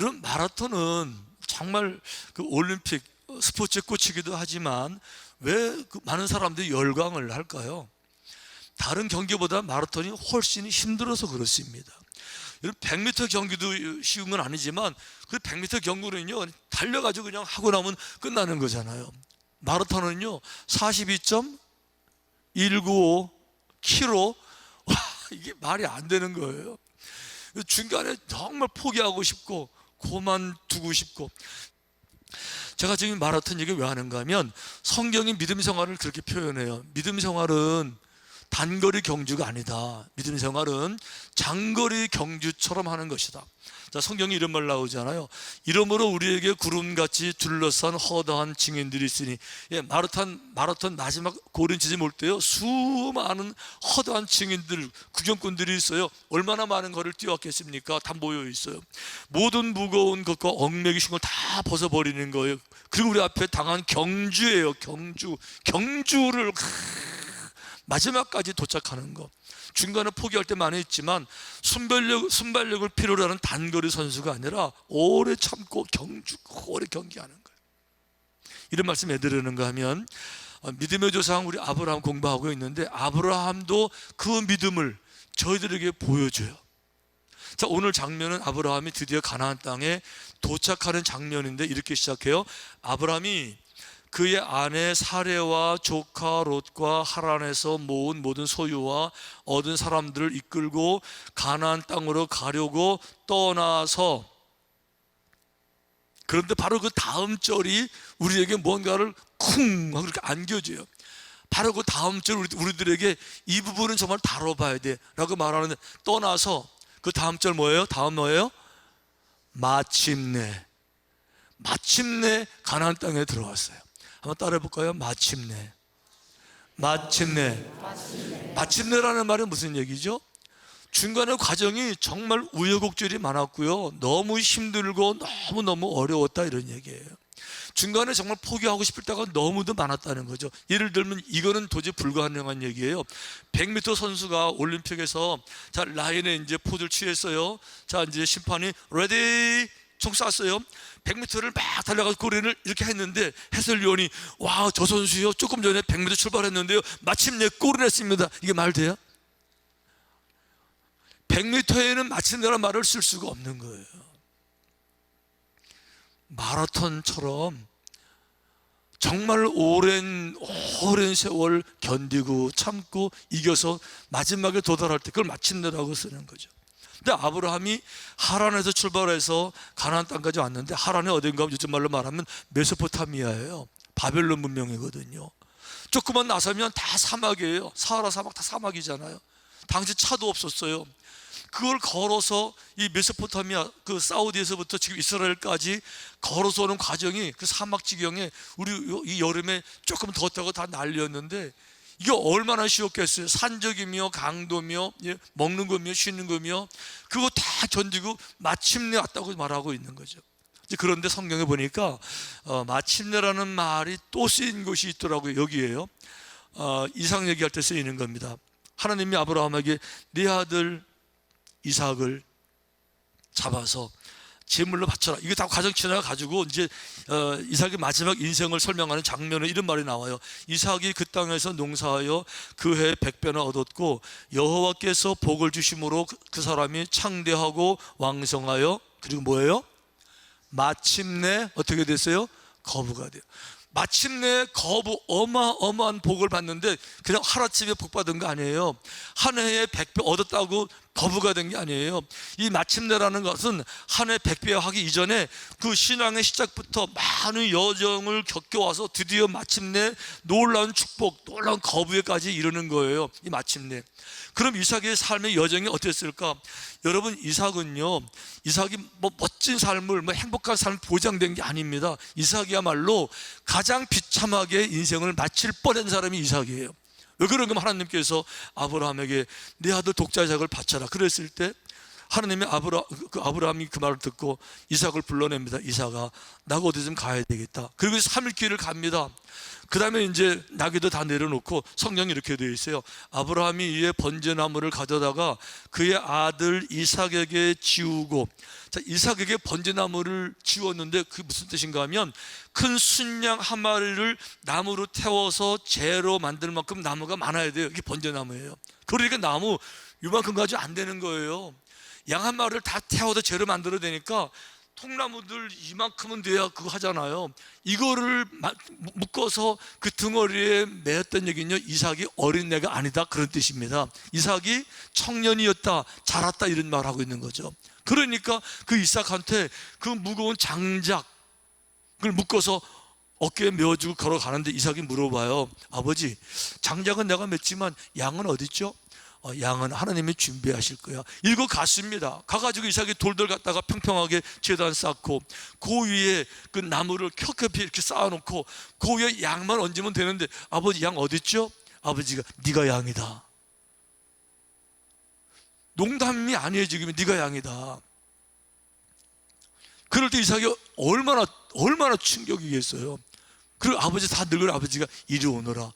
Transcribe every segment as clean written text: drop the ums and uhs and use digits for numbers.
여러분, 마라톤은 정말 그 올림픽 스포츠에 꽂히기도 하지만 왜 그 많은 사람들이 열광을 할까요? 다른 경기보다 마라톤이 훨씬 힘들어서 그렇습니다. 여러분, 100m 경기도 쉬운 건 아니지만 그 100m 경기는요, 달려가지고 그냥 하고 나면 끝나는 거잖아요. 마라톤은요 42.195km. 와, 이게 말이 안 되는 거예요. 중간에 정말 포기하고 싶고 그만두고 싶고. 제가 지금 마라톤 얘기 왜 하는가 하면 성경이 믿음 생활을 그렇게 표현해요. 믿음 생활은 단거리 경주가 아니다. 믿음 생활은 장거리 경주처럼 하는 것이다. 자, 성경에 이런 말 나오잖아요. 이러므로 우리에게 구름같이 둘러싼 허다한 증인들이 있으니. 예, 마라톤 마지막 고린치지 볼 때요, 수많은 허다한 증인들, 구경꾼들이 있어요. 얼마나 많은 거리를 뛰어왔겠습니까? 다 모여 있어요. 모든 무거운 것과 얽매이신 걸 다 벗어버리는 거예요. 그리고 우리 앞에 당한 경주예요. 경주를 마지막까지 도착하는 것. 중간에 포기할 때 많이 있지만 순발력을 필요로 하는 단거리 선수가 아니라 오래 참고 오래 경기하는 거예요. 이런 말씀 왜 드리는가 하면, 믿음의 조상 우리 아브라함 공부하고 있는데 아브라함도 그 믿음을 저희들에게 보여줘요. 자, 오늘 장면은 아브라함이 드디어 가나안 땅에 도착하는 장면인데 이렇게 시작해요. 아브라함이 그의 아내 사레와 조카 롯과 하란에서 모은 모든 소유와 얻은 사람들을 이끌고 가나안 땅으로 가려고 떠나서. 그런데 바로 그 다음 절이 우리에게 뭔가를 쿵 하고 이렇게 안겨줘요. 바로 그 다음 절 우리들에게 이 부분은 정말 다뤄봐야 돼 라고 말하는데, 떠나서 그 다음 절 뭐예요? 다음 뭐예요? 마침내 가나안 땅에 들어왔어요. 한번 따라해 볼까요? 마침내라는 말은 무슨 얘기죠? 중간에 과정이 정말 우여곡절이 많았고요, 너무 힘들고 너무 어려웠다, 이런 얘기예요. 중간에 정말 포기하고 싶을 때가 너무도 많았다는 거죠. 예를 들면 이거는 도저히 불가능한 얘기예요. 100m 선수가 올림픽에서, 자, 라인에 이제 포즈를 취했어요. 자, 이제 심판이 레디 총 쐈어요. 100m를 막 달려가서 골인을 이렇게 했는데 해설위원이, 와, 저 선수요 조금 전에 100m 출발했는데요 마침내 골을 했습니다. 이게 말 돼요? 100m에는 마침내라는 말을 쓸 수가 없는 거예요. 마라톤처럼 정말 오랜 세월 견디고 참고 이겨서 마지막에 도달할 때 그걸 마침내라고 쓰는 거죠. 근데 아브라함이 하란에서 출발해서 가나안 땅까지 왔는데, 하란이 어딘가 요즘 말로 말하면 메소포타미아예요. 바벨론 문명이거든요. 조금만 나서면 다 사막이에요. 사하라 사막 다 사막이잖아요. 당시 차도 없었어요. 그걸 걸어서 이 메소포타미아, 그 사우디에서부터 지금 이스라엘까지 걸어서 오는 과정이, 그 사막 지경에 우리 이 여름에 조금 덥다고 다 난리였는데 이게 얼마나 쉬웠겠어요. 산적이며 강도며 먹는 거며 쉬는 거며 그거 다 견디고 마침내 왔다고 말하고 있는 거죠. 그런데 성경에 보니까 마침내라는 말이 또 쓰인 곳이 있더라고요. 여기에요. 이삭 얘기할 때 쓰이는 겁니다. 하나님이 아브라함에게 네 아들 이삭을 잡아서 제물로 바쳐라. 이게 다 과정 지나가지고 이제 이삭의 마지막 인생을 설명하는 장면에 이런 말이 나와요. 이삭이 그 땅에서 농사하여 그 해 100배나 얻었고 여호와께서 복을 주심으로 그 사람이 창대하고 왕성하여, 그리고 뭐예요? 마침내 어떻게 됐어요? 거부가 돼요. 마침내 어마어마한 복을 받는데 그냥 하루아침에 복 받은 거 아니에요. 한 해에 100배 얻었다고 거부가 된 게 아니에요. 이 마침내라는 것은 한 해 100배 하기 이전에 그 신앙의 시작부터 많은 여정을 겪어와서 드디어 마침내 놀라운 축복, 놀라운 거부에까지 이르는 거예요. 이 마침내. 그럼 이삭의 삶의 여정이 어땠을까? 여러분, 이삭이 뭐 멋진 삶을, 뭐 행복한 삶 보장된 게 아닙니다. 이삭이야말로 가장 비참하게 인생을 마칠 뻔한 사람이 이삭이에요. 왜 그런가 하면 하나님께서 아브라함에게 네 아들 독자 이삭을 바쳐라 그랬을 때 하나님이 아브라함이 그 말을 듣고 이삭을 불러냅니다. 이삭아, 나가 어디 좀 가야 되겠다. 그리고 3일 길을 갑니다. 그 다음에 이제 나귀도 다 내려놓고, 성경이 이렇게 되어 있어요. 아브라함이 이에 번제나무를 가져다가 그의 아들 이삭에게 지우고, 자, 이삭에게 번제나무를 지웠는데 그게 무슨 뜻인가 하면, 큰 순양 한 마리를 나무로 태워서 재로 만들 만큼 나무가 많아야 돼요. 이게 번제나무예요. 그러니까 나무 이만큼 가지고 안 되는 거예요. 양 한 마리를 다 태워서 재로 만들어야 되니까 통나무들 이만큼은 돼야 그거 하잖아요. 이거를 묶어서 그 등어리에 매었던 얘기는요, 이삭이 어린애가 아니다, 그런 뜻입니다. 이삭이 청년이었다, 자랐다, 이런 말을 하고 있는 거죠. 그러니까 그 이삭한테 그 무거운 장작 그걸 묶어서 어깨에 메어주고 걸어가는데, 이삭이 물어봐요. 아버지, 장작은 내가 맸지만 양은 어디 있죠? 양은 하나님이 준비하실 거야. 이거 갔습니다. 가가지고 이삭이 돌들 갖다가 평평하게 제단 쌓고, 그 위에 그 나무를 켜켜이 이렇게 쌓아놓고, 그 위에 양만 얹으면 되는데, 아버지 양 어디 있죠? 아버지가, 네가 양이다. 농담이 아니에요. 지금 네가 양이다. 그럴 때 이삭이 얼마나 충격이겠어요. 그리고 아버지 다 늙은 아버지가 이리 오너라.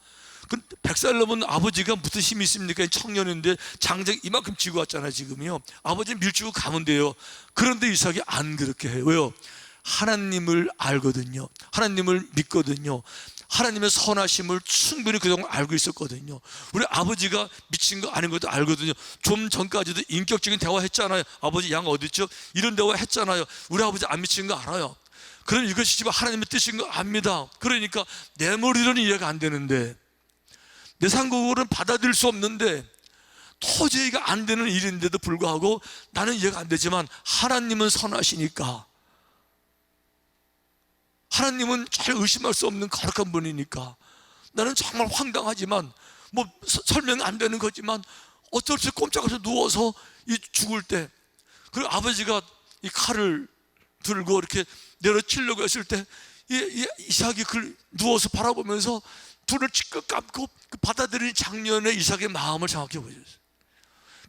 100살 넘은 아버지가 무슨 힘이 있습니까? 청년인데 장작 이만큼 지고 왔잖아요. 지금요, 아버지 밀주고 가면 돼요. 그런데 이삭이 안 그렇게 해요. 왜요? 하나님을 알거든요. 하나님을 믿거든요. 하나님의 선하심을 충분히 그동안 알고 있었거든요. 우리 아버지가 미친 거 아닌 것도 알거든요. 좀 전까지도 인격적인 대화했잖아요. 아버지 양 어디 있죠? 이런 대화 했잖아요. 우리 아버지 안 미친 거 알아요. 그럼 이것이 지금 하나님의 뜻인 거 압니다. 그러니까 내 머리로는 이해가 안 되는데, 내 상국으로는 받아들일 수 없는데, 도저히 이해가 안 되는 일인데도 불구하고 나는 이해가 안 되지만, 하나님은 선하시니까, 하나님은 잘 의심할 수 없는 거룩한 분이니까, 나는 정말 황당하지만, 뭐 설명 안 되는 거지만, 어쩔 수 없이 꼼짝없이 누워서 이 죽을 때, 그리고 아버지가 이 칼을 들고 이렇게 내려치려고 했을 때, 이삭이 그걸 누워서 바라보면서 눈을 찌끄 감고 그 받아들이는 장면에 이삭의 마음을 생각해 보셨어요.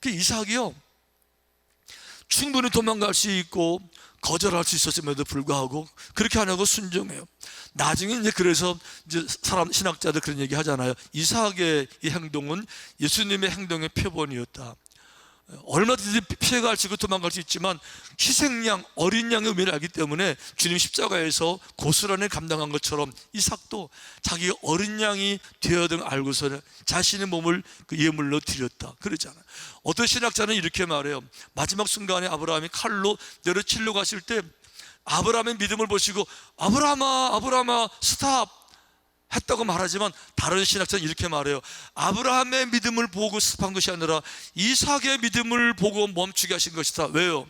그 이삭이요, 충분히 도망갈 수 있고 거절할 수 있었음에도 불구하고 그렇게 안 하고 순종해요. 나중에 이제 그래서 이제 신학자들 그런 얘기 하잖아요. 이삭의 이 행동은 예수님의 행동의 표본이었다. 얼마든지 피해갈 수 있고 도망갈 수 있지만, 희생양, 어린 양의 의미를 알기 때문에 주님 십자가에서 고스란히 감당한 것처럼 이삭도 자기가 어린 양이 되어야 알고서 자신의 몸을 그 예물로 드렸다, 그러잖아요. 어떤 신학자는 이렇게 말해요. 마지막 순간에 아브라함이 칼로 내려치려고 했을 때 아브라함의 믿음을 보시고, 아브라함아 스탑 했다고 말하지만, 다른 신학자는 이렇게 말해요. 아브라함의 믿음을 보고 습한 것이 아니라 이삭의 믿음을 보고 멈추게 하신 것이다. 왜요?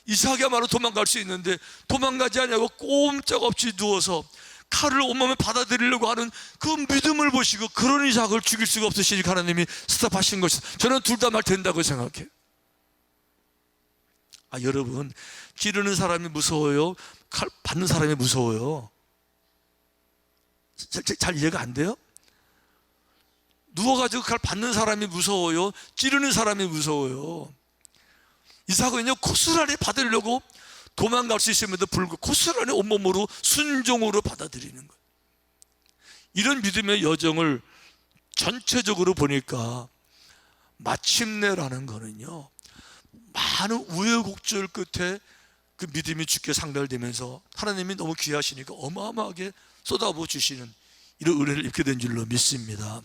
이삭이야말로 도망갈 수 있는데 도망가지 않냐고 꼼짝없이 누워서 칼을 온몸에 받아들이려고 하는 그 믿음을 보시고, 그런 이삭을 죽일 수가 없으시니까 하나님이 스탑하신 것이다. 저는 둘 다 말 된다고 생각해요. 여러분, 찌르는 사람이 무서워요? 칼 받는 사람이 무서워요? 잘 이해가 안 돼요? 누워가지고 칼 받는 사람이 무서워요? 찌르는 사람이 무서워요? 이삭은요, 고스란히 받으려고 도망갈 수 있음에도 불구하고 고스란히 온몸으로 순종으로 받아들이는 거예요. 이런 믿음의 여정을 전체적으로 보니까 마침내라는 거는요, 많은 우여곡절 끝에 그 믿음이 주께 상달되면서 하나님이 너무 귀하시니까 어마어마하게 쏟아부어 주시는 이런 은혜를 입게 된 줄로 믿습니다.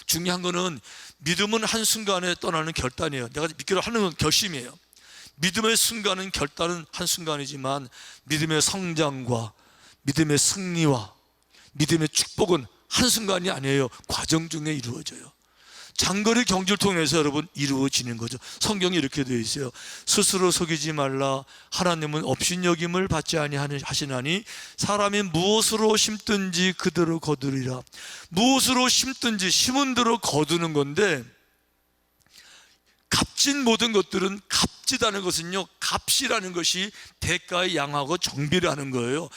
중요한 거는 믿음은 한순간에 떠나는 결단이에요. 내가 믿기로 하는 건 결심이에요. 믿음의 순간은 결단은 한순간이지만, 믿음의 성장과 믿음의 승리와 믿음의 축복은 한순간이 아니에요. 과정 중에 이루어져요. 장거리 경주를 통해서 여러분 이루어지는 거죠. 성경이 이렇게 되어 있어요. 스스로 속이지 말라. 하나님은 업신여김을 받지 아니하시나니 사람이 무엇으로 심든지 그대로 거두리라. 무엇으로 심든지 심은 대로 거두는 건데, 값진 모든 것들은, 값지다는 것은요, 값이라는 것이 대가에 양하고 정비라는 거예요.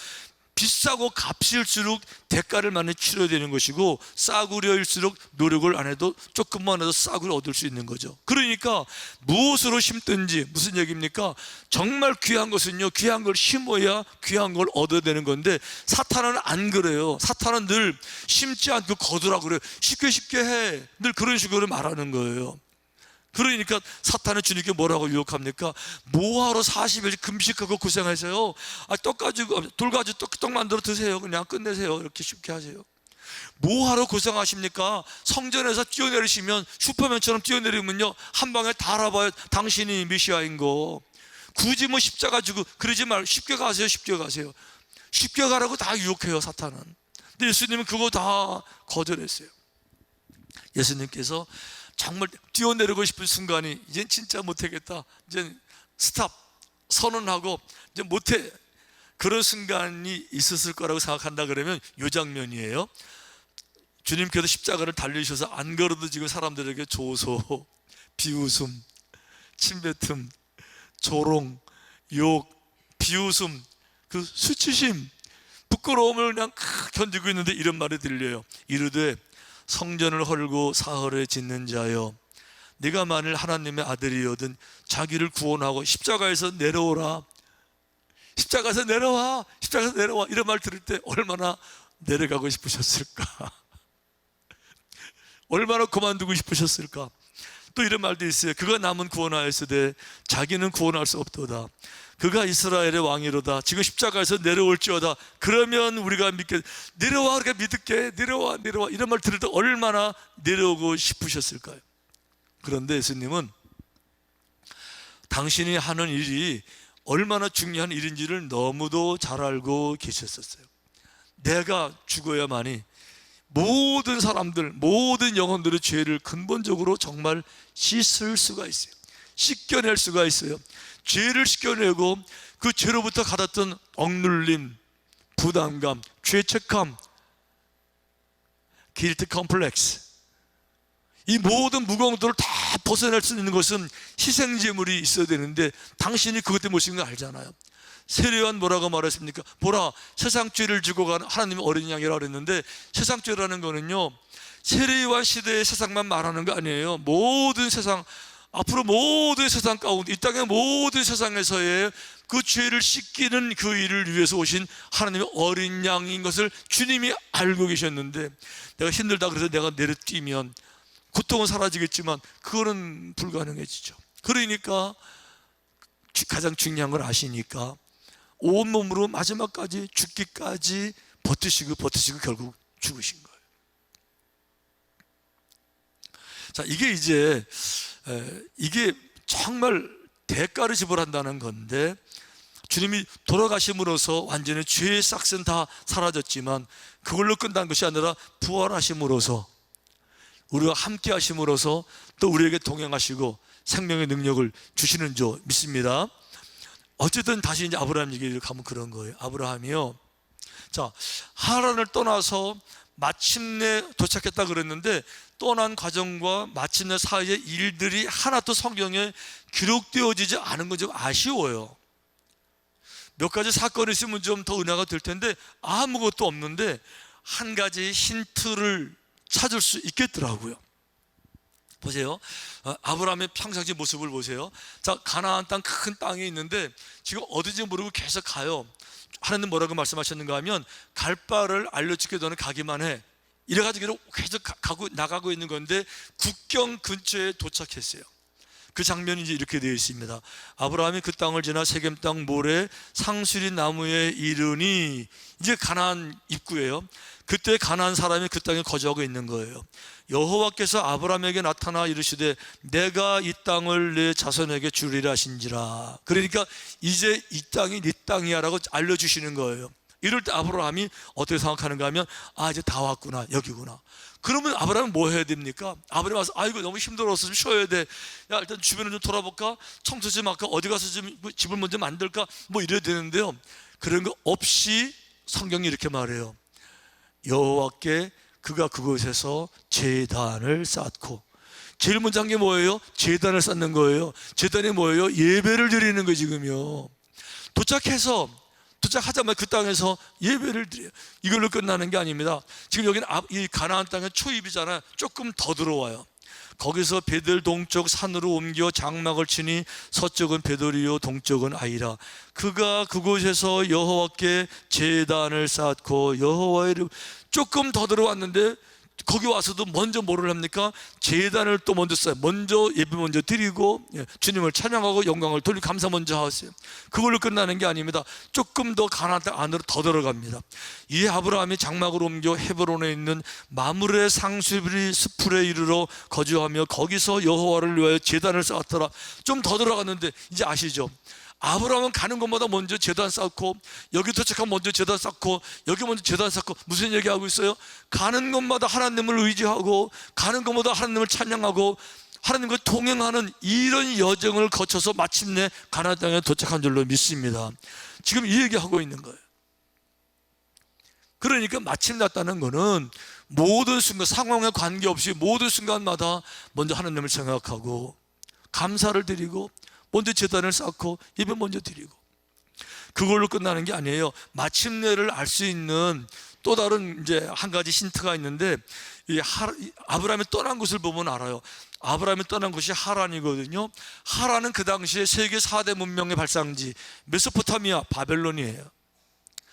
비싸고 값일수록 대가를 많이 치러야 되는 것이고, 싸구려일수록 노력을 안 해도 조금만 해도 싸구려 얻을 수 있는 거죠. 그러니까 무엇으로 심든지, 무슨 얘기입니까? 정말 귀한 것은요, 귀한 걸 심어야 귀한 걸 얻어야 되는 건데, 사탄은 안 그래요. 사탄은 늘 심지 않고 거두라 그래요. 쉽게 쉽게 해, 늘 그런 식으로 말하는 거예요. 그러니까 사탄은 주님께 뭐라고 유혹합니까? 뭐하러 40일 금식하고 고생하세요? 떡 가지고, 돌 가지고 떡 만들어 드세요. 그냥 끝내세요. 이렇게 쉽게 하세요. 뭐하러 고생하십니까? 성전에서 뛰어내리시면, 슈퍼맨처럼 뛰어내리면요, 한 방에 다 알아봐요. 당신이 메시아인 거. 굳이 뭐 십자가 지고 그러지 말고 쉽게 가세요. 쉽게 가세요. 쉽게 가라고 다 유혹해요, 사탄은. 근데 예수님은 그거 다 거절했어요. 예수님께서 정말 뛰어내리고 싶은 순간이, 이젠 진짜 못하겠다, 이제 스탑 선언하고 이제 못해, 그런 순간이 있었을 거라고 생각한다 그러면 이 장면이에요. 주님께서 십자가를 달리셔서 안 걸어도 지금 사람들에게 조소, 비웃음, 침뱉음, 조롱, 욕, 비웃음, 그 수치심, 부끄러움을 그냥 견디고 있는데 이런 말이 들려요. 이르되 성전을 헐고 사흘에 짓는 자여, 네가 만일 하나님의 아들이거든 자기를 구원하고 십자가에서 내려오라. 십자가에서 내려와, 십자가에서 내려와. 이런 말 들을 때 얼마나 내려가고 싶으셨을까? 얼마나 그만두고 싶으셨을까? 또 이런 말도 있어요. 그가 남은 구원하였으되 자기는 구원할 수 없도다. 그가 이스라엘의 왕이로다. 지금 십자가에서 내려올지어다. 그러면 우리가 믿게, 내려와, 그러니까 믿을게, 내려와, 내려와. 이런 말 들을 때 얼마나 내려오고 싶으셨을까요? 그런데 예수님은 당신이 하는 일이 얼마나 중요한 일인지를 너무도 잘 알고 계셨었어요. 내가 죽어야만이 모든 사람들, 모든 영혼들의 죄를 근본적으로 정말 씻을 수가 있어요. 씻겨낼 수가 있어요. 죄를 씻겨내고 그 죄로부터 받았던 억눌림, 부담감, 죄책감, guilt complex, 이 모든 무거움들을 다 벗어낼 수 있는 것은 희생제물이 있어야 되는데, 당신이 그것 때문에 오신 거 알잖아요. 세례요한 뭐라고 말했습니까? 보라, 세상 죄를 지고 가는 하나님의 어린 양이라고 그랬는데, 세상 죄라는 거는요, 세례요한 시대의 세상만 말하는 거 아니에요. 모든 세상, 앞으로 모든 세상 가운데, 이 땅의 모든 세상에서의 그 죄를 씻기는 그 일을 위해서 오신 하나님의 어린 양인 것을 주님이 알고 계셨는데, 내가 힘들다 그래서 내가 내려뛰면 고통은 사라지겠지만 그거는 불가능해지죠. 그러니까 가장 중요한 걸 아시니까 온몸으로 마지막까지 죽기까지 버티시고 결국 죽으신 거예요. 자, 이게 이제 이게 정말 대가를 지불한다는 건데, 주님이 돌아가심으로써 완전히 죄의 싹은 다 사라졌지만 그걸로 끝난 것이 아니라 부활하심으로써, 우리와 함께 하심으로써 또 우리에게 동행하시고 생명의 능력을 주시는 줄 믿습니다. 어쨌든 다시 이제 아브라함 얘기를 가면 그런 거예요. 아브라함이요, 자, 하란을 떠나서 마침내 도착했다 그랬는데, 떠난 과정과 마침내 사이의 일들이 하나도 성경에 기록되어지지 않은 건 좀 아쉬워요. 몇 가지 사건이 있으면 좀 더 은혜가 될 텐데 아무것도 없는데 한 가지 힌트를 찾을 수 있겠더라고요. 보세요. 아브라함의 평상시 모습을 보세요. 자, 가나안 땅, 큰 땅이 있는데 지금 어딘지 모르고 계속 가요. 하나님 뭐라고 말씀하셨는가 하면, 갈 바를 알려주게 너는 가기만 해. 이래가지고 계속 나가고 있는 건데 국경 근처에 도착했어요. 그 장면이 이제 이렇게 되어 있습니다. 아브라함이 그 땅을 지나 세겜 땅 모래 상수리 나무에 이르니, 이제 가나안 입구예요. 그때 가나안 사람이 그 땅에 거주하고 있는 거예요. 여호와께서 아브라함에게 나타나 이르시되 내가 이 땅을 내 자손에게 주리라 하신지라. 그러니까 이제 이 땅이 네 땅이야 라고 알려주시는 거예요. 이럴 때 아브라함이 어떻게 생각하는가 하면, 아, 이제 다 왔구나, 여기구나. 그러면 아브라함은 뭐 해야 됩니까? 아브라함이 와서, 아이고 너무 힘들어서 좀 쉬어야 돼. 야, 일단 주변을 좀 돌아볼까? 청소 좀 할까? 어디 가서 좀 집을 먼저 만들까? 뭐 이래야 되는데요, 그런 거 없이 성경이 이렇게 말해요. 여호와께 그가 그곳에서 제단을 쌓고, 제일 먼저 한 게 뭐예요? 제단을 쌓는 거예요. 제단이 뭐예요? 예배를 드리는 거. 지금요, 도착해서 도착하자마자 그 땅에서 예배를 드려요. 이걸로 끝나는 게 아닙니다. 지금 여기는 이 가나안 땅의 초입이잖아요. 조금 더 들어와요. 거기서 베들 동쪽 산으로 옮겨 장막을 치니 서쪽은 베들이요 동쪽은 아이라. 그가 그곳에서 여호와께 제단을 쌓고 여호와의 이름. 조금 더 들어왔는데 거기 와서도 먼저 뭐를 합니까? 제단을 또 먼저 쌓아요. 먼저 예배 먼저 드리고 주님을 찬양하고 영광을 돌리고 감사 먼저 하세요. 그걸로 끝나는 게 아닙니다. 조금 더 가나안 땅 안으로 더 들어갑니다. 이 아브라함이 장막을 옮겨 헤브론에 있는 마므레 상수리 스풀에 이르러 거주하며 거기서 여호와를 위하여 제단을 쌓았더라. 좀 더 들어갔는데 이제 아시죠? 아브라함은 가는 곳마다 먼저 제단 쌓고, 여기 도착하면 먼저 제단 쌓고, 여기 먼저 제단 쌓고. 무슨 얘기하고 있어요? 가는 곳마다 하나님을 의지하고, 가는 곳마다 하나님을 찬양하고, 하나님과 동행하는 이런 여정을 거쳐서 마침내 가나안 땅에 도착한 줄로 믿습니다. 지금 이 얘기하고 있는 거예요. 그러니까 마침내 왔다는 거는 모든 순간, 상황에 관계없이 모든 순간마다 먼저 하나님을 생각하고 감사를 드리고 먼저 제단을 쌓고 예배 먼저 드리고, 그걸로 끝나는 게 아니에요. 마침내를 알 수 있는 또 다른 이제 한 가지 힌트가 있는데, 아브라함이 떠난 곳을 보면 알아요. 아브라함이 떠난 곳이 하란이거든요. 하란은 그 당시에 세계 4대 문명의 발상지, 메소포타미아, 바벨론이에요.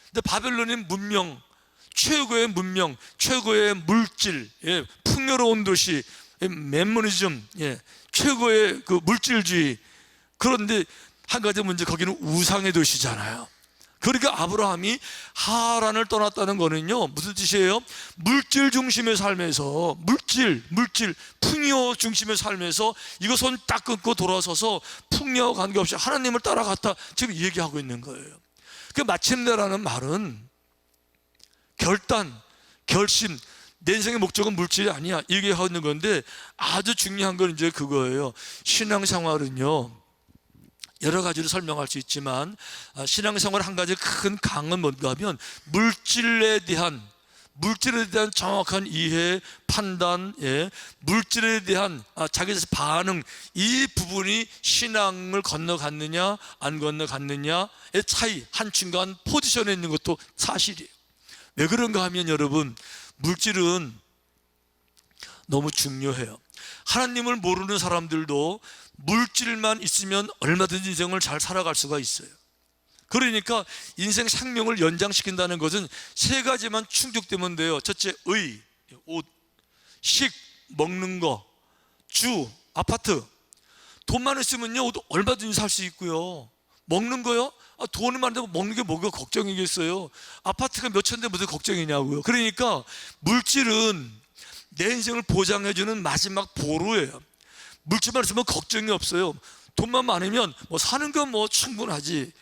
근데 바벨론은 문명, 최고의 문명, 최고의 물질, 풍요로운 도시, 맨모니즘, 최고의 그 물질주의. 그런데 한 가지 문제, 거기는 우상의 도시잖아요. 그러니까 아브라함이 하란을 떠났다는 거는요, 무슨 뜻이에요? 물질 중심의 삶에서, 물질, 풍요 중심의 삶에서 이거 손 딱 끊고 돌아서서 풍요와 관계없이 하나님을 따라갔다, 지금 얘기하고 있는 거예요. 그 마침내라는 말은 결단, 결심, 내 인생의 목적은 물질이 아니야, 얘기하고 있는 건데, 아주 중요한 건 이제 그거예요. 신앙생활은요, 여러 가지로 설명할 수 있지만 신앙생활 한 가지 큰 강은 뭔가 하면 물질에 대한 정확한 이해, 판단, 물질에 대한 자기 자신 반응, 이 부분이 신앙을 건너갔느냐 안 건너갔느냐의 차이, 한순간 포지션에 있는 것도 사실이에요. 왜 그런가 하면 여러분, 물질은 너무 중요해요. 하나님을 모르는 사람들도 물질만 있으면 얼마든지 인생을 잘 살아갈 수가 있어요. 그러니까 인생 생명을 연장시킨다는 것은 세 가지만 충족되면 돼요. 첫째, 의, 옷, 식, 먹는 거, 주, 아파트. 돈만 있으면요, 얼마든지 살 수 있고요. 먹는 거요? 돈을 많은데 먹는 게 뭐가 걱정이겠어요? 아파트가 몇 채인데 무슨 걱정이냐고요. 그러니까 물질은 내 인생을 보장해주는 마지막 보루예요. 물질만 있으면 걱정이 없어요. 돈만 많으면 사는 건 충분하지.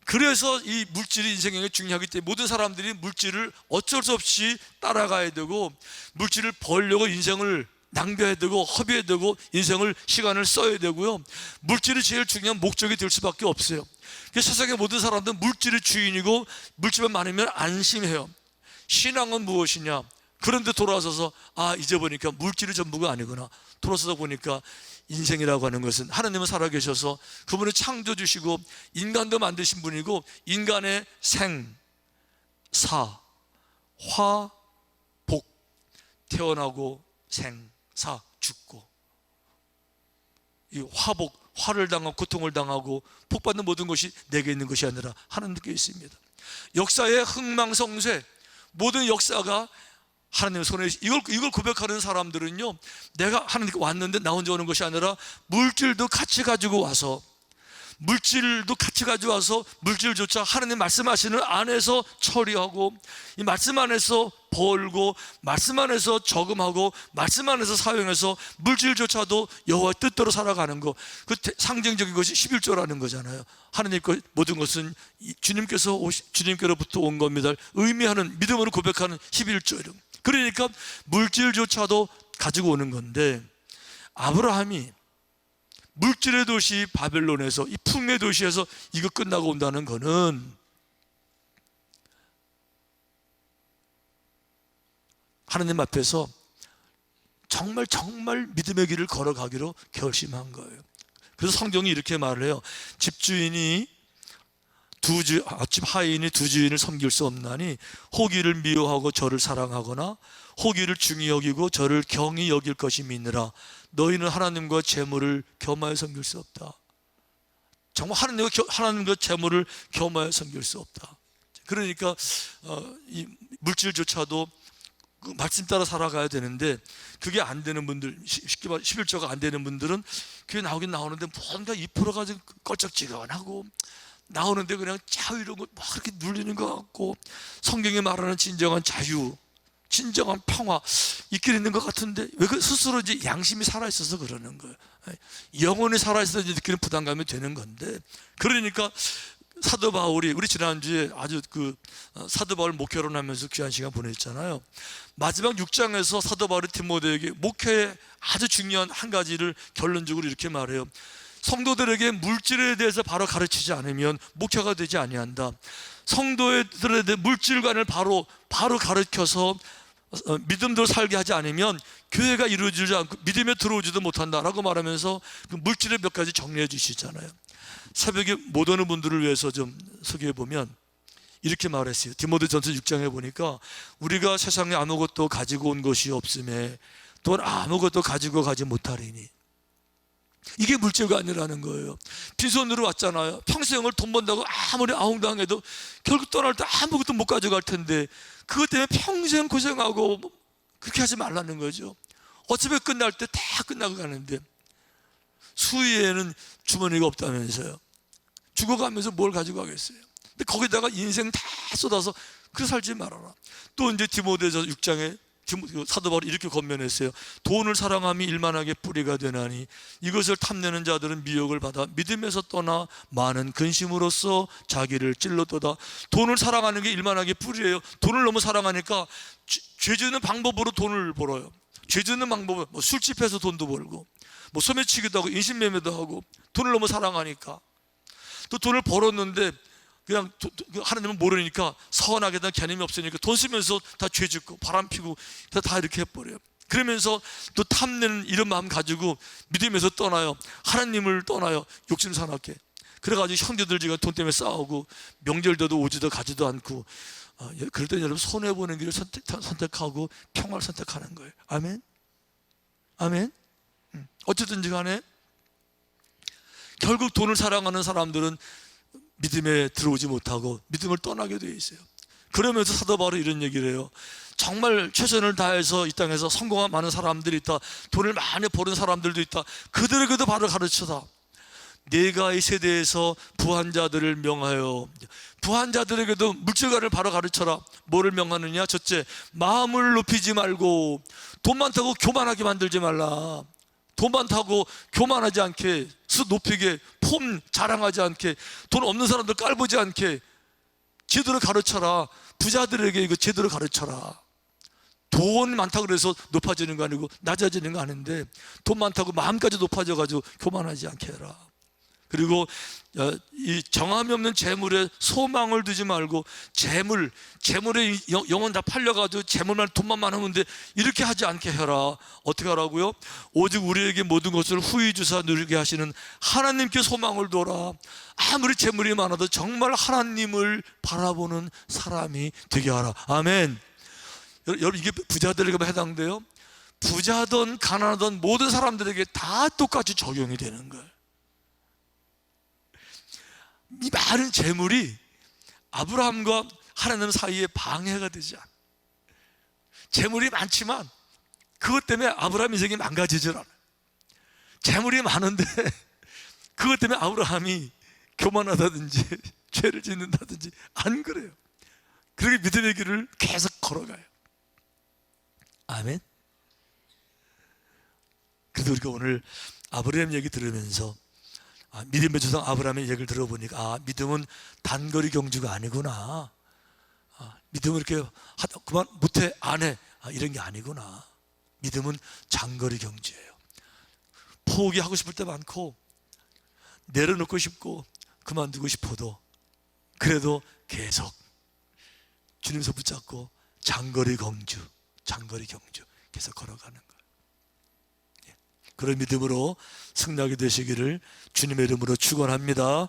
그래서 이 물질이 인생에 중요하기 때문에 모든 사람들이 물질을 어쩔 수 없이 따라가야 되고, 물질을 벌려고 인생을 낭비해야 되고 허비해야 되고 인생을, 시간을 써야 되고요. 물질이 제일 중요한 목적이 될 수밖에 없어요. 그래서 세상의 모든 사람들은 물질의 주인이고, 물질만 많으면 안심해요. 신앙은 무엇이냐? 그런데 돌아서서 이제 보니까 물질이 전부가 아니구나. 돌아서서 보니까 인생이라고 하는 것은 하나님은 살아계셔서 그분을 창조주시고 인간도 만드신 분이고, 인간의 생, 사, 화, 복, 태어나고 생, 사, 죽고, 이 화복, 화를 당하고 고통을 당하고 복받는 모든 것이 내게 있는 것이 아니라 하나님께 있습니다. 역사의 흥망성쇠, 모든 역사가 하나님의 손에, 이걸 고백하는 사람들은요, 내가 하나님께 왔는데 나 혼자 오는 것이 아니라 물질도 같이 가지고 와서 물질조차 하나님 말씀하시는 안에서 처리하고, 이 말씀 안에서 벌고, 말씀 안에서 저금하고, 말씀 안에서 사용해서 물질조차도 여호와의 뜻대로 살아가는 거, 그 상징적인 것이 11조라는 거잖아요. 하나님 것 모든 것은 주님께로부터 온 겁니다 의미하는, 믿음으로 고백하는 11조 이름. 그러니까 물질조차도 가지고 오는 건데, 아브라함이 물질의 도시 바벨론에서, 이 풍의 도시에서 이거 끝나고 온다는 거는 하나님 앞에서 정말 믿음의 길을 걸어가기로 결심한 거예요. 그래서 성경이 이렇게 말을 해요. 집주인이 아침 하인이 두 주인을 섬길 수 없나니 호기를 미워하고 저를 사랑하거나 호기를 중히 여기고 저를 경히 여길 것이 믿느라 너희는 하나님과 재물을 겸하여 섬길 수 없다. 정말 하나님과 재물을 겸하여 섬길 수 없다. 그러니까 이 물질조차도 그 말씀 따라 살아가야 되는데 그게 안 되는 분들, 쉽게 말 11조가 안 되는 분들은 그게 나오긴 나오는데 뭔가 2%가 좀 껄쩍지근하고 나오는데 그냥 자유로운 막 이렇게 눌리는 것 같고, 성경이 말하는 진정한 자유, 진정한 평화 있긴 있는 것 같은데 왜 그 스스로 이제 양심이 살아있어서 그러는 거예요. 영혼이 살아있어서 느끼는 부담감이 되는 건데, 그러니까 사도 바울이, 우리 지난주에 아주 사도 바울 목회론 하면서 귀한 시간 보냈잖아요. 마지막 6장에서 사도 바울이 디모데에게 목회의 아주 중요한 한 가지를 결론적으로 이렇게 말해요. 성도들에게 물질에 대해서 바로 가르치지 않으면 목회가 되지 아니한다. 성도들에 대해 물질관을 바로 가르쳐서 믿음대로 살게 하지 않으면 교회가 이루어지지 않고 믿음에 들어오지도 못한다라고 말하면서 그 물질의 몇 가지 정리해 주시잖아요. 새벽에 못 오는 분들을 위해서 좀 소개해 보면 이렇게 말했어요. 디모데전서 6장에 보니까 우리가 세상에 아무것도 가지고 온 것이 없음에 또 아무것도 가지고 가지 못하리니, 이게 물질관이라는 거예요. 빈손으로 왔잖아요. 평생을 돈 번다고 아무리 아웅당해도 결국 떠날 때 아무것도 못 가져갈 텐데 그것 때문에 평생 고생하고 그렇게 하지 말라는 거죠. 어차피 끝날 때 다 끝나고 가는데 수위에는 주머니가 없다면서요. 죽어가면서 뭘 가지고 가겠어요. 근데 거기다가 인생 다 쏟아서 그 살지 말아라. 또 이제 디모데전서 6장에 사도 바울이 이렇게 권면했어요. 돈을 사랑함이 일만하게 뿌리가 되나니 이것을 탐내는 자들은 미혹을 받아 믿음에서 떠나 많은 근심으로써 자기를 찔렀도다. 돈을 사랑하는 게 일만하게 뿌리예요. 돈을 너무 사랑하니까 죄 짓는 방법으로 돈을 벌어요. 죄 짓는 방법은 술집에서 돈도 벌고 소매치기도 하고 인신매매도 하고, 돈을 너무 사랑하니까. 또 돈을 벌었는데 그냥 하나님은 모르니까 서운하게 다 개념이 없으니까 돈 쓰면서 다 죄 짓고 바람 피고 다 이렇게 해버려요. 그러면서 또 탐내는 이런 마음 가지고 믿음에서 떠나요. 하나님을 떠나요. 욕심 사납게. 그래가지고 형제들 지금 돈 때문에 싸우고 명절때도 오지도 가지도 않고, 그럴 때 여러분 손해보는 길을 선택하고 평화를 선택하는 거예요. 아멘? 아멘? 어쨌든지 간에 결국 돈을 사랑하는 사람들은 믿음에 들어오지 못하고 믿음을 떠나게 되어 있어요. 그러면서 사도 바울이 이런 얘기를 해요. 정말 최선을 다해서 이 땅에서 성공한 많은 사람들이 있다. 돈을 많이 버는 사람들도 있다. 그들에게도 바로 가르쳐다. 내가 이 세대에서 부한 자들을 명하여, 부한 자들에게도 물질관을 바로 가르쳐라. 뭐를 명하느냐? 첫째, 마음을 높이지 말고 돈 많다고 교만하게 만들지 말라. 돈 많다고 교만하지 않게, 수 높이게, 폼 자랑하지 않게, 돈 없는 사람들 깔보지 않게 제대로 가르쳐라. 부자들에게 이거 제대로 가르쳐라. 돈 많다고 그래서 높아지는 거 아니고 낮아지는 거 아닌데, 돈 많다고 마음까지 높아져가지고 교만하지 않게 해라. 그리고 이 정함이 없는 재물에 소망을 두지 말고, 재물에 영혼 다 팔려가지고 재물만 돈만 많으면 돼, 이렇게 하지 않게 해라. 어떻게 하라고요? 오직 우리에게 모든 것을 후히 주사 누리게 하시는 하나님께 소망을 둬라. 아무리 재물이 많아도 정말 하나님을 바라보는 사람이 되게 하라. 아멘. 여러분, 이게 부자들에게만 해당돼요? 부자든 가난하든 모든 사람들에게 다 똑같이 적용이 되는 거예요. 이 많은 재물이 아브라함과 하나님 사이에 방해가 되지 않아. 재물이 많지만 그것 때문에 아브라함 인생이 망가지질 않아요. 재물이 많은데 그것 때문에 아브라함이 교만하다든지 죄를 짓는다든지 안 그래요. 그렇게 믿음의 길을 계속 걸어가요. 아멘. 그래도 우리가 오늘 아브라함 얘기 들으면서 믿음의 조상 아브라함의 얘기를 들어보니까 믿음은 단거리 경주가 아니구나. 믿음은 이렇게 그만 못해 안 해, 이런 게 아니구나. 믿음은 장거리 경주예요. 포기하고 싶을 때 많고 내려놓고 싶고 그만두고 싶어도 그래도 계속 주님서 붙잡고 장거리 경주 계속 걸어가는 거예요. 그런 믿음으로 승리하게 되시기를 주님의 이름으로 축원합니다.